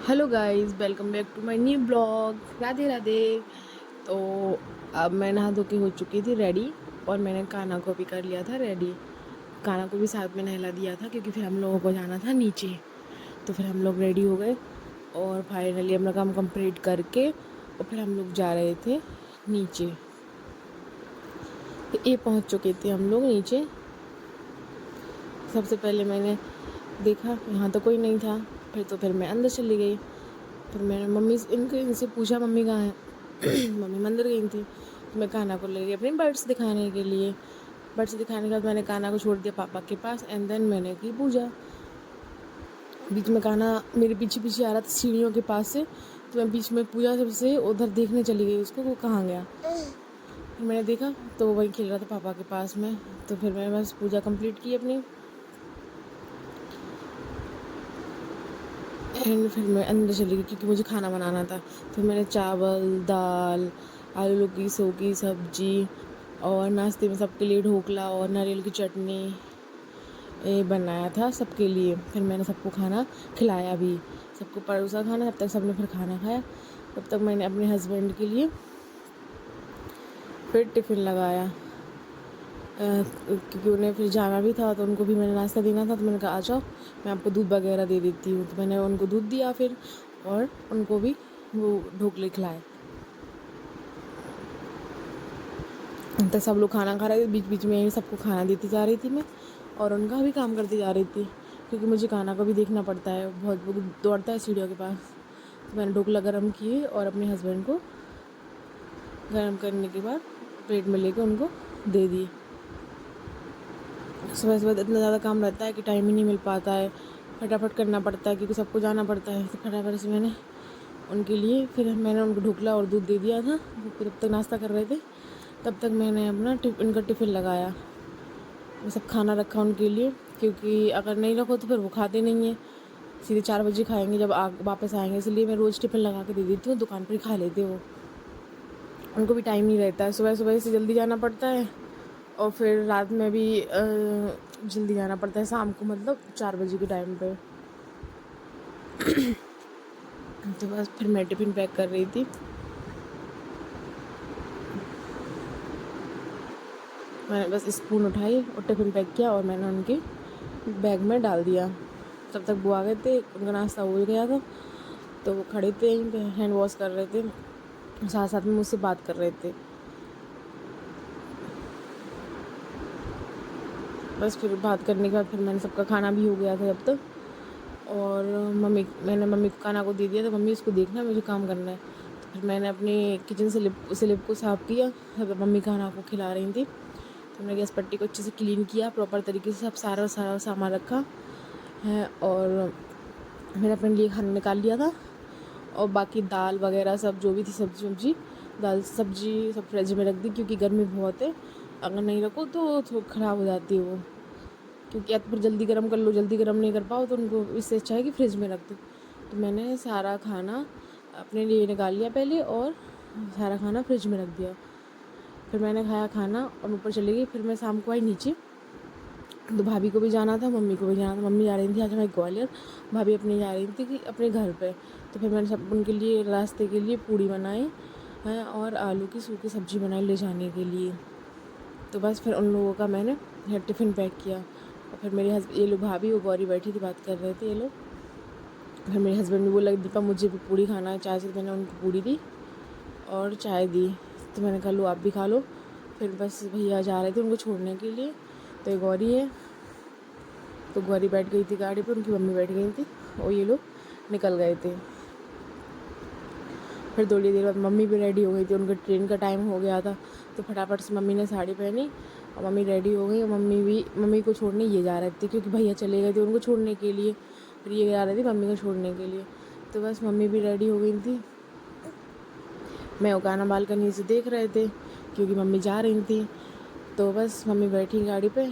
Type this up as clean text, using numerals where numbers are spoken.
Hello guys, welcome back to my new blog. Radhe Radhe. तो अब मैं नहा धो के हो चुकी थी रेडी, और मैंने काना को भी कर लिया था रेडी। काना को भी साथ में नहला दिया था क्योंकि फिर हम लोगों को जाना था नीचे। तो फिर हम लोग रेडी हो गए और फाइनली अपना काम कंप्लीट करके और फिर हम लोग जा रहे थे नीचे। तो ये पहुंच चुके थे हम लोग नीचे। सबसे पहले मैंने देखा यहाँ तो कोई नहीं था, फिर मैं अंदर चली गई। फिर मैंने इनसे पूछा मम्मी कहाँ है। मम्मी मंदिर गई थी। तो मैं काना को ले गई अपनी बर्ड्स दिखाने के लिए। बर्ड्स दिखाने के बाद मैंने काना को छोड़ दिया पापा के पास, एंड देन मैंने की पूजा। बीच में काना मेरे पीछे पीछे आ रहा था सीढ़ियों के पास से, तो मैं बीच में पूजा सबसे उधर देखने चली गई उसको वो कहाँ गया। फिर मैंने देखा तो वो वहीं खेल रहा था पापा के पास में। तो फिर मैंने बस पूजा कंप्लीट की अपनी, एंड फिर मैं अंदर चली गई क्योंकि मुझे खाना बनाना था। फिर मैंने चावल, दाल, आलू की सो सब्जी और नाश्ते में सबके लिए ढोकला और नारियल की चटनी ये बनाया था सबके लिए। फिर मैंने सबको खाना खिलाया भी, सबको परोसा खाना। तब तक सबने फिर खाना खाया। तब तक मैंने अपने हस्बैंड के लिए फिर टिफ़िन लगाया क्योंकि उन्हें फिर जाना भी था, तो उनको भी मैंने नाश्ता देना था। तो मैंने कहा आ जाओ, मैं आपको दूध वगैरह दे देती हूँ। तो मैंने उनको दूध दिया फिर, और उनको भी वो ढोकले खिलाए। तो सब लोग खाना खा रहे थे, बीच बीच में ही सबको खाना देती जा रही थी मैं, और उनका भी काम करती जा रही थी क्योंकि मुझे खाना को भी देखना पड़ता है, बहुत दौड़ता है सीढ़ियों के पास। तो मैंने ढोकला गर्म किए और अपने हस्बैंड को गर्म करने के बाद प्लेट में लेके उनको दे दिए। सुबह सुबह इतना ज़्यादा काम रहता है कि टाइम ही नहीं मिल पाता है, फटाफट करना पड़ता है क्योंकि सबको जाना पड़ता है। तो फटाफट से मैंने उनके लिए फिर मैंने उनको ढोकला और दूध दे दिया था। वो तब तक नाश्ता कर रहे थे, तब तक मैंने अपना उनका टिफ़िन लगाया। वो सब खाना रखा उनके लिए, क्योंकि अगर नहीं रखो तो फिर वो खाते नहीं हैं, सीधे 4 बजे खाएंगे जब वापस आएंगे। इसलिए मैं रोज़ टिफ़िन लगा के दे देती हूँ, दुकान पर ही खा लेते वो। उनको भी टाइम नहीं रहता है, सुबह सुबह से जल्दी जाना पड़ता है और फिर रात में भी जल्दी जाना पड़ता है, शाम को मतलब 4 बजे के टाइम पे। तो बस फिर मैं टिफ़िन पैक कर रही थी। मैंने बस स्पून उठाई और टिफ़िन पैक किया और मैंने उनके बैग में डाल दिया। तब तक वो आ गए थे, उनका नाश्ता हो गया था, तो वो खड़े थे यहीं पे, हैंड वॉश कर रहे थे, साथ साथ में मुझसे बात कर रहे थे। बस फिर बात करने के बाद फिर मैंने सबका खाना भी हो गया था जब तक, और मैंने मम्मी को खाना को दे दिया। तो मम्मी इसको देखना, मुझे काम करना है। तो फिर मैंने अपनी किचन स्लिप को साफ़ किया, मम्मी खाना को खिला रही थी। तो मैंने गैस पट्टी को अच्छे से क्लीन किया, प्रॉपर तरीके से सब सारा सामान रखा है, और मैंने अपने लिए खाना निकाल लिया था। और बाकी दाल वगैरह सब जो भी थी सब्जी दाल सब्जी सब फ्रिज में रख दी, क्योंकि गर्मी बहुत है, अगर नहीं रखो तो ख़राब हो जाती है वो। क्योंकि या तो फिर जल्दी गर्म कर लो, जल्दी गर्म नहीं कर पाओ तो उनको इससे अच्छा है कि फ्रिज में रख दो। तो मैंने सारा खाना अपने लिए निकाल लिया पहले, और सारा खाना फ्रिज में रख दिया। फिर मैंने खाया खाना और ऊपर चली गई। फिर मैं शाम को आई नीचे, तो भाभी को भी जाना था, मम्मी को भी जाना था। मम्मी जा रही थी आज हमारे ग्वालियर, भाभी अपने जा रही थी कि अपने घर पे। तो फिर मैंने सब उनके लिए रास्ते के लिए पूड़ी बनाई है और आलू की सूखी सब्ज़ी बनाई ले जाने के लिए। तो बस फिर उन लोगों का मैंने टिफ़िन पैक किया। और फिर मेरे ये लोग भाभी वो गौरी बैठी थी, बात कर रहे थे ये लोग। फिर मेरे हस्बैंड ने बोला दीपा मुझे भी पूड़ी खाना है चाय से, तो मैंने उनको पूड़ी दी और चाय दी। तो मैंने कहा लो आप भी खा लो। फिर बस भैया जा रहे थे उनको छोड़ने के लिए। तो ये गौरी है, तो गौरी बैठ गई थी गाड़ी पर, उनकी मम्मी बैठ गई थी और ये लोग निकल गए थे। फिर थोड़ी देर बाद मम्मी भी रेडी हो गई थी, उनका ट्रेन का टाइम हो गया था। तो फटाफट से मम्मी ने साड़ी पहनी और मम्मी रेडी हो गई। और मम्मी को छोड़ने ये जा रहे थे क्योंकि भैया चले गए थे उनको छोड़ने के लिए, फिर ये जा रही थी मम्मी को छोड़ने के लिए। तो बस मम्मी भी रेडी हो गई थी। मैं उकाना बालकनी से देख रहे थे क्योंकि मम्मी जा रही थी। तो बस मम्मी बैठी गाड़ी पे।